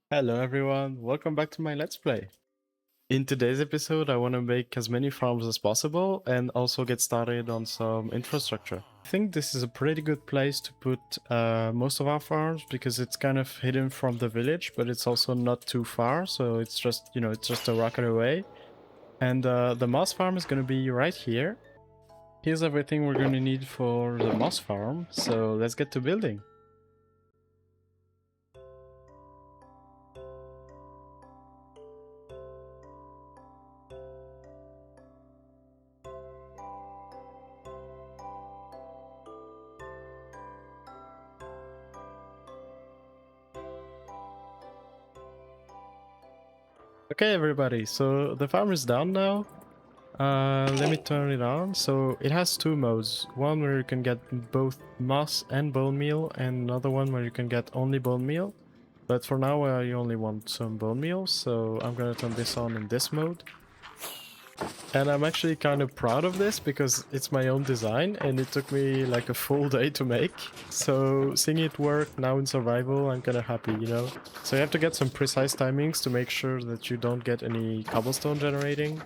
Hello everyone, welcome back to my Let's Play. In today's episode I want to make as many farms as possible and also get started on some infrastructure. I think this is a pretty good place to put most of our farms because it's kind of hidden from the village, but it's also not too far, so it's just, it's just a rocket away. And the moss farm is going to be right here. Here's everything we're going to need for the moss farm, so let's get to building. Okay everybody, so the farm is done now. Let me turn it on. So it has two modes. One where you can get both moss and bone meal, and another one where you can get only bone meal. But for now I only want some bone meal, so I'm gonna turn this on in this mode. And I'm actually kind of proud of this because it's my own design and it took me like a full day to make. So seeing it work now in survival, I'm kind of happy, you know? So you have to get some precise timings to make sure that you don't get any cobblestone generating.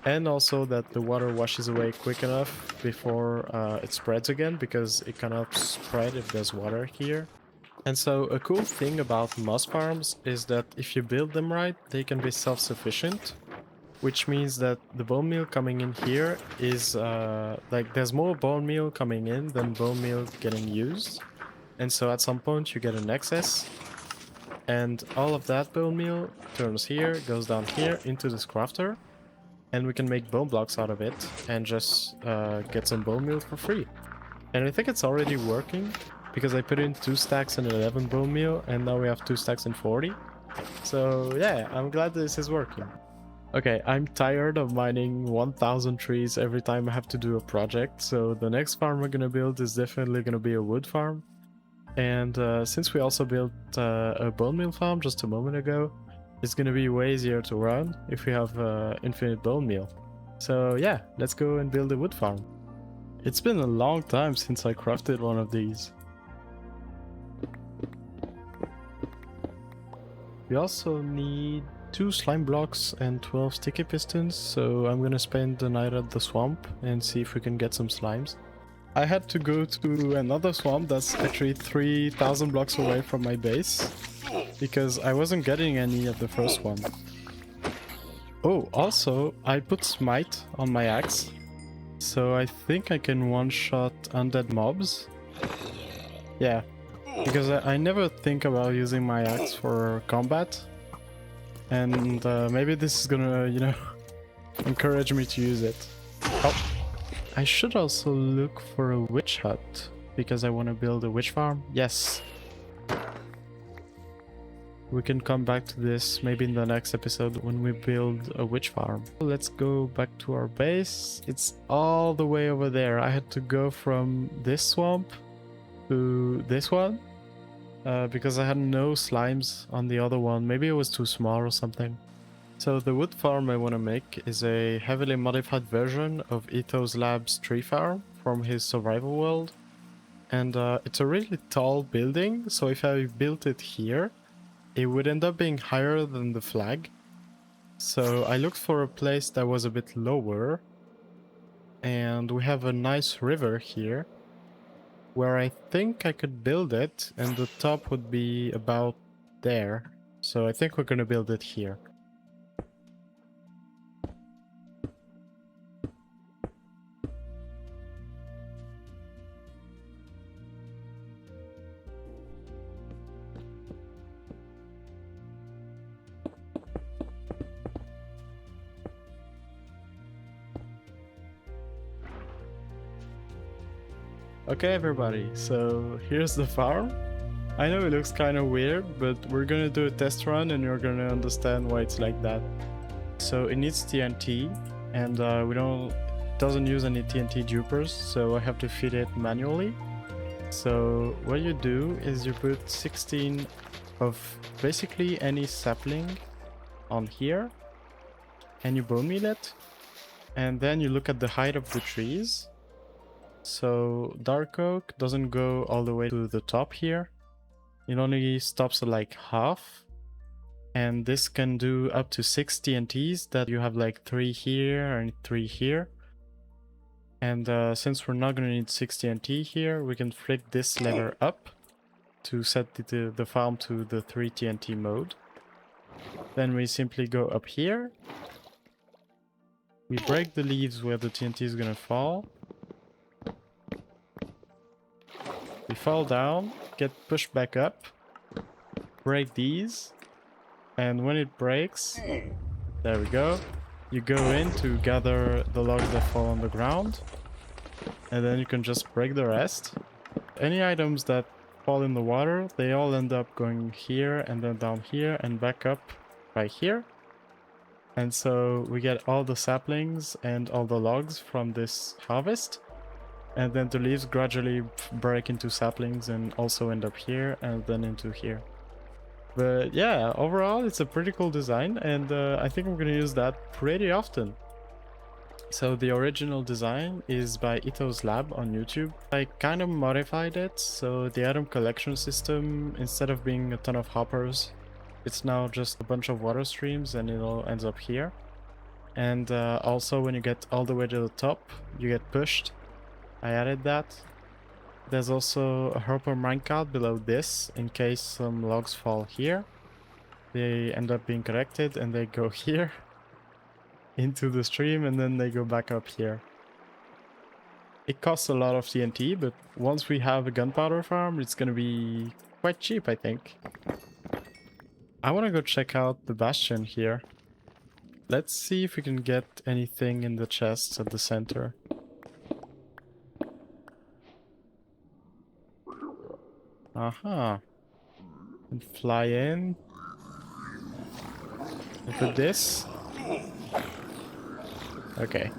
And also that the water washes away quick enough before it spreads again, because it cannot spread if there's water here. And so a cool thing about moss farms is that if you build them right, they can be self-sufficient. Which means that the bone meal coming in here is like there's more bone meal coming in than bone meal getting used. And so at some point you get an excess. And all of that bone meal turns here, goes down here into this crafter. And we can make bone blocks out of it and just get some bone meal for free. And I think it's already working because I put in 2 stacks and 11 bone meal and now we have 2 stacks and 40. So yeah, I'm glad this is working. Okay, I'm tired of mining 1000 trees every time I have to do a project, so the next farm we're gonna build is definitely gonna be a wood farm. And since we also built a bone meal farm just a moment ago, it's gonna be way easier to run if we have infinite bone meal. So yeah, let's go and build a wood farm. It's been a long time since I crafted one of these. We also need 2 slime blocks and 12 sticky pistons, so I'm gonna spend the night at the swamp and see if we can get some slimes. I had to go to another swamp that's actually 3000 blocks away from my base, because I wasn't getting any at the first one. Oh, also, I put smite on my axe, so I think I can one-shot undead mobs. Yeah, because I never think about using my axe for combat. And maybe this is gonna, encourage me to use it. Oh, I should also look for a witch hut, because I want to build a witch farm. Yes. We can come back to this maybe in the next episode when we build a witch farm. Let's go back to our base. It's all the way over there. I had to go from this swamp to this one. Because I had no slimes on the other one. Maybe it was too small or something. So the wood farm I want to make is a heavily modified version of Ethos Lab's tree farm from his survival world. And it's a really tall building, so if I built it here, it would end up being higher than the flag. So I looked for a place that was a bit lower. And we have a nice river here, where I think I could build it, and the top would be about there. So I think we're gonna build it here. Okay everybody, so here's the farm. I know it looks kind of weird, but we're gonna do a test run and you're gonna understand why it's like that. So it needs TNT, and it doesn't use any TNT dupers, so I have to feed it manually. So what you do is you put 16 of basically any sapling on here, and you bone meal it, and then you look at the height of the trees. So dark oak doesn't go all the way to the top here. It only stops at like half. And this can do up to 6 TNTs that you have like 3 here and 3 here. And since we're not going to need 6 TNT here, we can flick this lever up to set the farm to the 3 TNT mode. Then we simply go up here. We break the leaves where the TNT is going to fall. We fall down, get pushed back up, break these. And when it breaks, there we go. You go in to gather the logs that fall on the ground. And then you can just break the rest. Any items that fall in the water, they all end up going here and then down here and back up right here. And so we get all the saplings and all the logs from this harvest. And then the leaves gradually break into saplings and also end up here and then into here. But yeah, overall it's a pretty cool design, and I think I'm gonna use that pretty often. So the original design is by Ito's Lab on YouTube. I kind of modified it, so the item collection system, instead of being a ton of hoppers, it's now just a bunch of water streams and it all ends up here. And also when you get all the way to the top, you get pushed. I added that. There's also a hopper minecart below this, in case some logs fall here. They end up being collected and they go here into the stream and then they go back up here. It costs a lot of TNT, but once we have a gunpowder farm, it's gonna be quite cheap, I think. I wanna go check out the Bastion here. Let's see if we can get anything in the chests at the center. Aha. And fly in. Look at this. Okay.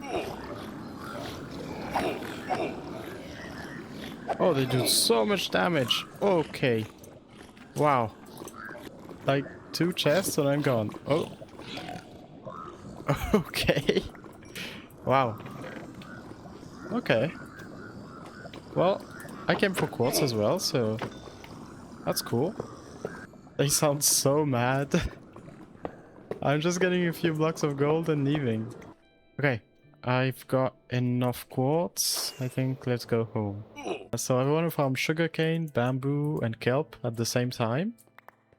Oh, they do so much damage. Okay. Wow. Like 2 chests and I'm gone. Oh. Okay. Wow. Okay. Well, I came for quartz as well, so that's cool. They sound so mad. I'm just getting a few blocks of gold and leaving. Okay, I've got enough quartz. I think let's go home. So I want to farm sugarcane, bamboo, and kelp at the same time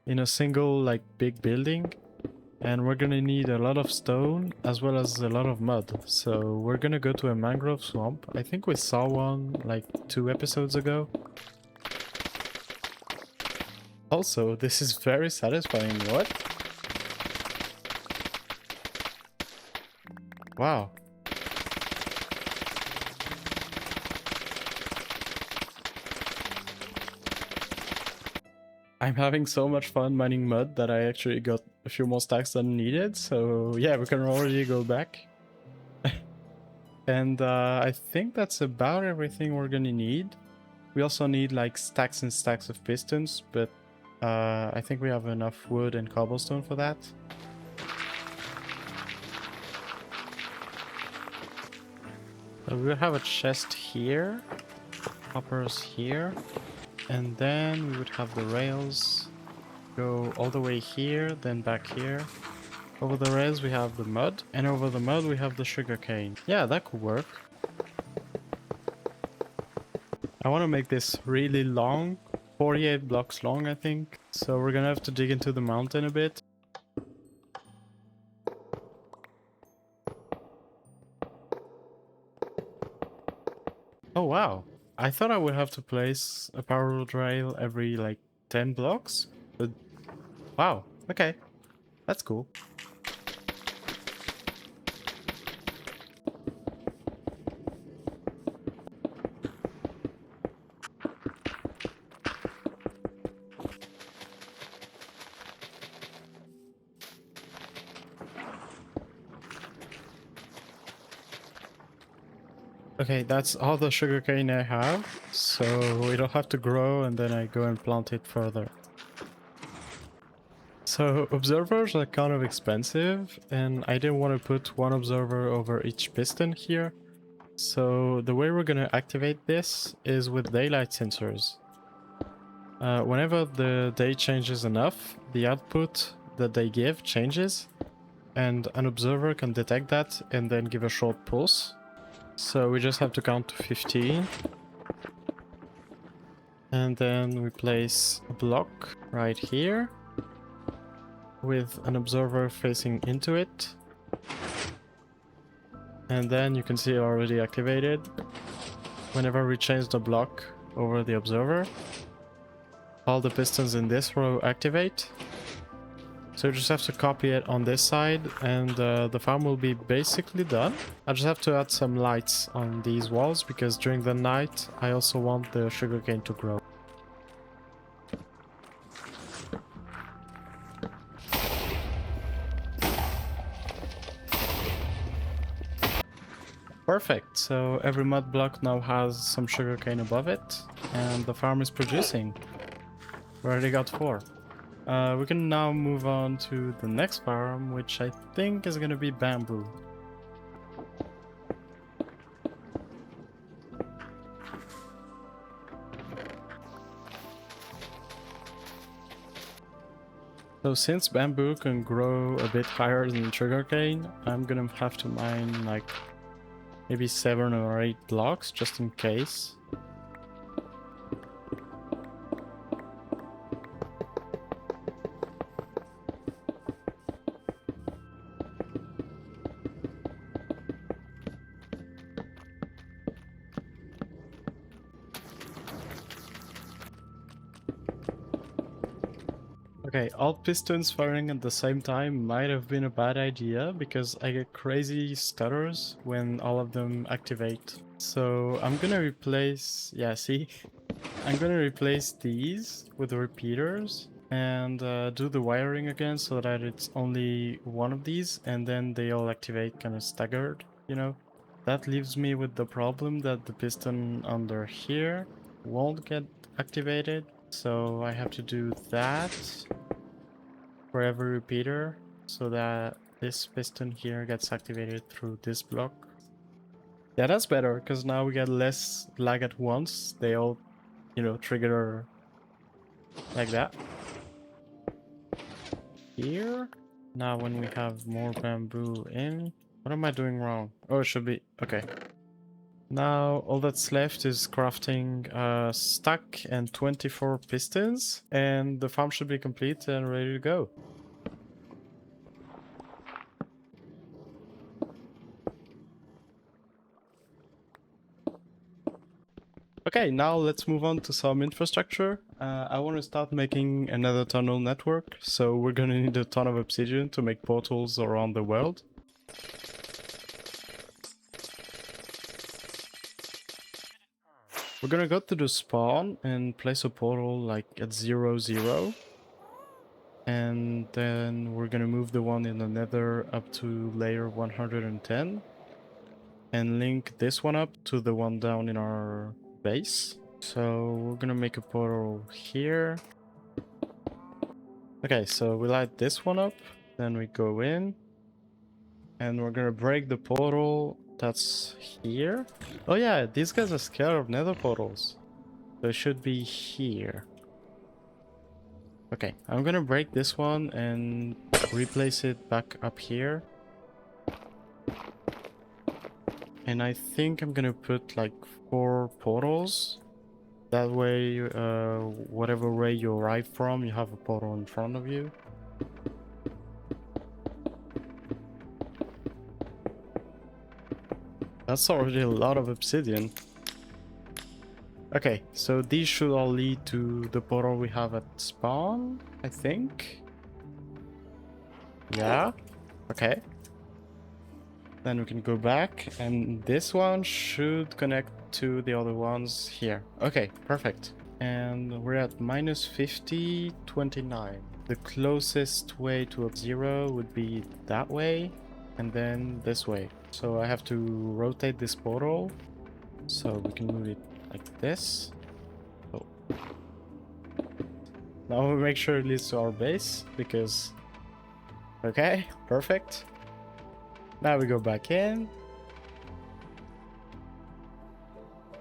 in a single like big building. And we're gonna need a lot of stone as well as a lot of mud. So we're gonna go to a mangrove swamp. I think we saw one like 2 episodes ago. Also, this is very satisfying. What? Wow. I'm having so much fun mining mud that I actually got a few more stacks than needed. So yeah, we can already go back. And I think that's about everything we're gonna need. We also need like stacks and stacks of pistons, but I think we have enough wood and cobblestone for that. So we'll have a chest here, hoppers here, and then we would have the rails go all the way here, then back here. Over the rails we have the mud, and over the mud we have the sugarcane. Yeah, that could work. I want to make this really long, 48 blocks long I think. So we're gonna have to dig into the mountain a bit. Oh wow, I thought I would have to place a power rail every like 10 blocks, but wow, okay, that's cool. Okay, that's all the sugarcane I have, so it'll have to grow and then I go and plant it further. So observers are kind of expensive and I didn't want to put one observer over each piston here. So the way we're gonna activate this is with daylight sensors. Whenever the day changes enough, the output that they give changes, and an observer can detect that and then give a short pulse. So we just have to count to 15. And then we place a block right here with an observer facing into it. And then you can see it already activated. Whenever we change the block over the observer, all the pistons in this row activate. So you just have to copy it on this side, and the farm will be basically done. I just have to add some lights on these walls, because during the night I also want the sugarcane to grow. Perfect, so every mud block now has some sugarcane above it, and the farm is producing. We already got 4. We can now move on to the next farm, which I think is gonna be bamboo. So since bamboo can grow a bit higher than sugarcane, I'm gonna have to mine like maybe 7 or 8 blocks just in case. Okay, all pistons firing at the same time might have been a bad idea, because I get crazy stutters when all of them activate. So I'm gonna replace, yeah, see? I'm gonna replace these with repeaters and do the wiring again so that it's only one of these, and then they all activate kind of staggered, you know? That leaves me with the problem that the piston under here won't get activated. So I have to do that for every repeater so that this piston here gets activated through this block. Yeah, that's better, because now we get less lag at once. They all, you know, trigger like that. Here. Now when we have more bamboo in... What am I doing wrong? Oh, it should be... Okay. Now all that's left is crafting a stack and 24 pistons, and the farm should be complete and ready to go. Okay, now let's move on to some infrastructure. I want to start making another tunnel network, so we're gonna need a ton of obsidian to make portals around the world. We're gonna go to the spawn and place a portal like at 0, 0. And then we're gonna move the one in the nether up to layer 110. And link this one up to the one down in our base. So we're gonna make a portal here. Okay, so we light this one up, then we go in. And we're gonna break the portal that's here. Oh yeah, these guys are scared of nether portals. So it should be here. Okay, I'm gonna break this one and replace it back up here. And I think I'm gonna put like 4 portals. That way, whatever way you arrive from, you have a portal in front of you. That's already a lot of obsidian. Okay, so these should all lead to the portal we have at spawn, I think. Yeah, okay. Then we can go back, and this one should connect to the other ones here. Okay, perfect. And we're at minus 50, 29. The closest way to a 0 would be that way, and then this way. So I have to rotate this portal, so we can move it like this. Oh. Now we make sure it leads to our base, because... Okay, perfect. Now we go back in.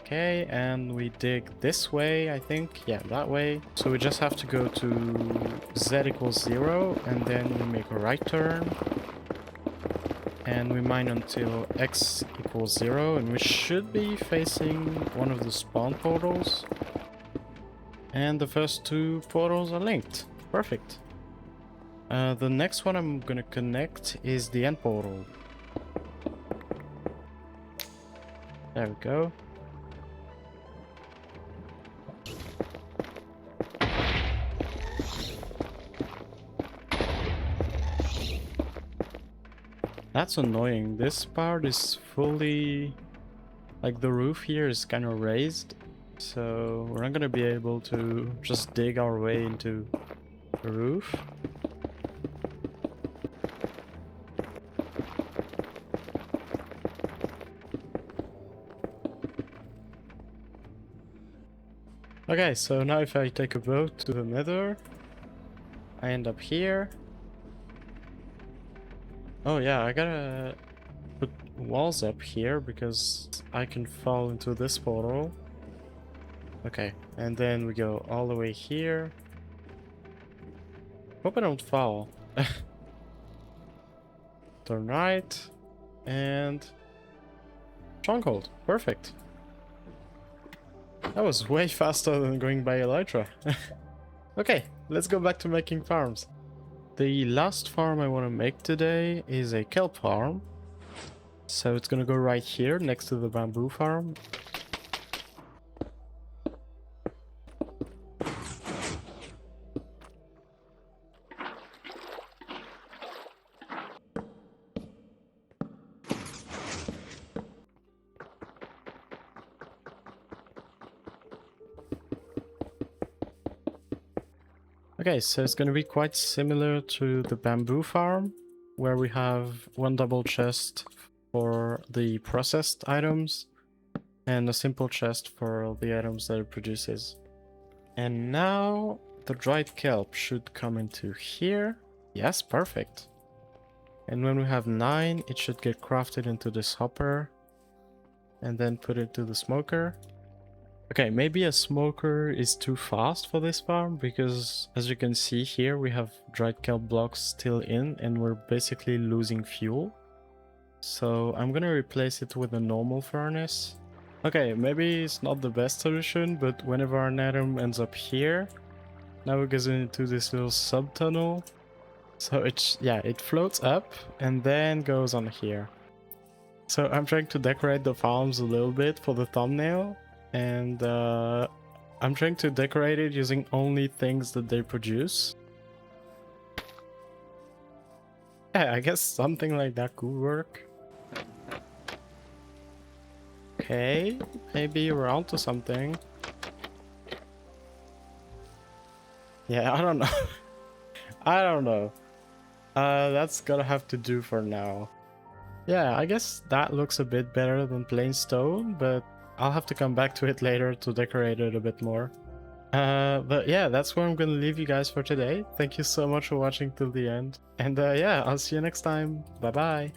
Okay, and we dig this way, I think. Yeah, that way. So we just have to go to Z equals 0, and then we make a right turn. And we mine until X equals 0, and we should be facing one of the spawn portals. And the first two portals are linked. Perfect. The next one I'm gonna connect is the end portal. There we go. That's annoying. This part is fully... like the roof here is kind of raised. So we're not gonna be able to just dig our way into the roof. Okay, so now if I take a boat to the Nether, I end up here. Oh yeah, I gotta put walls up here because I can fall into this portal. Okay, and then we go all the way here. Hope I don't fall. Turn right, and Stronghold. Perfect. That was way faster than going by Elytra. Okay, let's go back to making farms. The last farm I want to make today is a kelp farm. So it's gonna go right here next to the bamboo farm. Okay, so it's gonna be quite similar to the bamboo farm, where we have one double chest for the processed items and a simple chest for the items that it produces. And now the dried kelp should come into here. Yes, perfect. And when we have 9, it should get crafted into this hopper and then put into the smoker. Okay, maybe a smoker is too fast for this farm because as you can see here we have dried kelp blocks still in and we're basically losing fuel. So I'm gonna replace it with a normal furnace. Okay, maybe it's not the best solution, but whenever our nether ends up here, now it goes into this little sub-tunnel. So it floats up and then goes on here. So I'm trying to decorate the farms a little bit for the thumbnail. And I'm trying to decorate it using only things that they produce. Yeah, I guess something like that could work. Okay, maybe we're onto something. Yeah, I don't know. I don't know. That's gonna have to do for now. Yeah, I guess that looks a bit better than plain stone, but I'll have to come back to it later to decorate it a bit more. But yeah, that's where I'm gonna leave you guys for today. Thank you so much for watching till the end. And yeah, I'll see you next time. Bye bye.